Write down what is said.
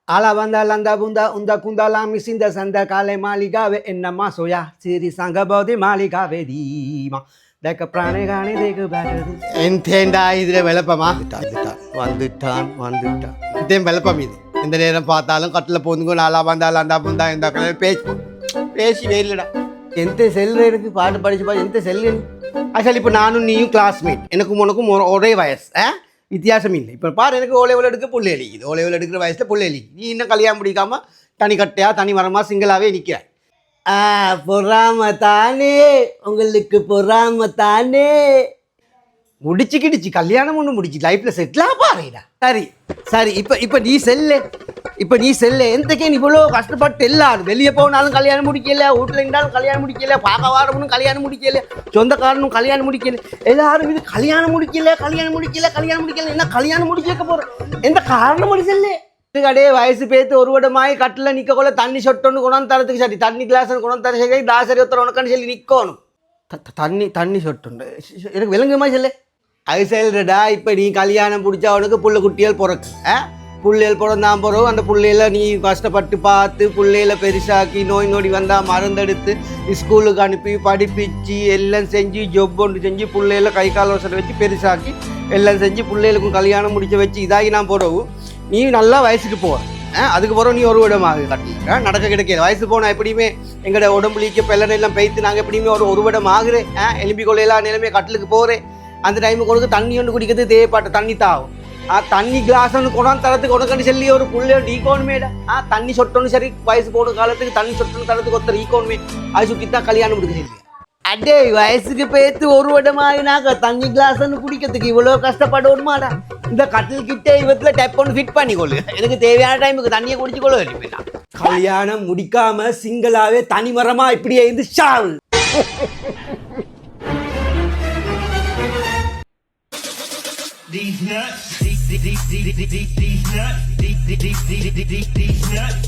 Ala banda landa bunda unda kunda la misinda sanda kale maligave enna masoya siri sanga bodi maligave dima deka prane gane deka batadu enthenda idile velapama வந்துட்டான் இதே வெளப்பம் இது இந்த நேரம் பார்த்தாலும் கட்டில் போந்துங்க நாலா வந்தா லண்டா புந்தா இந்த பேசி வேலடா எந்த செல்லு எனக்கு பாட்டு படிச்சு பாரு எந்த செல்லு ஆக்சுவலி இப்போ நானும் நீயும் கிளாஸ்மேட் எனக்கும் உனக்கும் ஒரே வயசு வித்தியாசம் இல்லை இப்போ பாரு எனக்கு ஓலைவில் எடுக்க புள்ளை அழிக்குது ஓலைவில் எடுக்கிற வயசில் புள்ளை அழிக்குது நீ இன்னும் கல்யாணம் முடிக்காமல் தனி கட்டையா தனி மரமாக சிங்கிளாகவே நிற்கிற பொறாம தானே உங்களுக்கு பொறாம தானே முடிச்சுக்கிடுச்சு கல்யாணம் ஒன்று முடிச்சு லைஃப்பில் செட்டிலாக பாருடா சரி சரி இப்போ நீ செல்ல எந்தக்கே நீ இவ்வளோ கஷ்டப்பட்டு எல்லாரும் வெளியே போனாலும் கல்யாணம் முடிக்கல வீட்டில் இருந்தாலும் கல்யாணம் முடிக்கல பார்க்க வாரமும் கல்யாணம் முடிக்கல சொந்தக்காரனும் கல்யாணம் முடிக்கல எல்லாரும் இது கல்யாணம் முடிக்கல என்ன கல்யாணம் முடிக்க வைக்க போகிறோம் எந்த காரணம் முடிச்சல்ல கடையே வயசு பேத்து ஒரு விடமாயி கட்டில் நிற்க கொள்ள தண்ணி சொட்டொன்று கொண்டாந்து தரத்துக்கு சரி தண்ணி கிளாஸ் கொண்டாந்து தர சரி தாசரி ஒருத்தர் உனக்கான்னு சொல்லி நிற்கணும் தண்ணி சொட்டுண்டு எனக்கு விளங்குமா சொல்லு அது செல்றடா இப்போ நீ கல்யாணம் பிடிச்சா உனக்கு புள்ள குட்டியல் பிறக்கு புள்ளைகள் பிறந்தான் பிறகு அந்த புள்ளையில நீ கஷ்டப்பட்டு பார்த்து புள்ளையில பெருசாக்கி நோய் நொடி வந்தால் மருந்தெடுத்து ஸ்கூலுக்கு அனுப்பி படிப்பிச்சு எல்லாம் செஞ்சு ஜொப் ஒன்று செஞ்சு புள்ளையில கை கால் வசதி வச்சு பெருசாக்கி எல்லாம் செஞ்சு பிள்ளைகளுக்கும் கல்யாணம் முடிச்சு வச்சு இதாகி நான் பிறகு நீ நல்லா வயசுக்கு போவ அதுக்கு பிறகு நீ ஒரு விடமாக கட்டல நடக்க கிடைக்கல வயசு போனால் எப்படியுமே எங்களோட உடம்புலிக்க பெல்லனெல்லாம் பெய்த்து நாங்கள் எப்படியுமே ஒரு விடம் ஆகுறேன் எலும்பி கொள்ளையெல்லாம் நிலைமை கட்டலுக்கு போகிறேன் அந்த டைமுக்கு உனக்கு தண்ணி ஒன்று குடிக்கிறது தேவைப்பட்ட தண்ணி தாகும் தண்ணி கிளாஸ் ஒன்று கொண்டாந்து தரத்துக்கு உனக்கு சொல்லி ஒரு புள்ளையோ ஈக்கோனுமேடா தண்ணி சொட்டோன்னு சரி வயசு போன காலத்துக்கு தண்ணி சொட்டோன்னு தரத்துக்கு ஒருத்தர் ஈக்கோனுமே அது சுற்றித்தான் கல்யாணம் முடிக்க சொல்லி அடே வயசுக்கு பேத்து ஒரு விடமாயினாக்க தண்ணி கிளாஸ் ஒன்று குடிக்கிறதுக்கு இவ்வளோ கஷ்டப்படணுமாடா இந்த கட்டில் கிட்டே இவத்துல டெப் ஒன்று ஃபிட் பண்ணிக்கொள்ளு எனக்கு தேவையான டைமுக்கு தண்ணியை குடிச்சுக்கொள்ள வேண்டியதா கல்யாணம் முடிக்காம சிங்கிளாவே தனி மரமா இப்படியே இருந்து shawl These nuts, these nuts.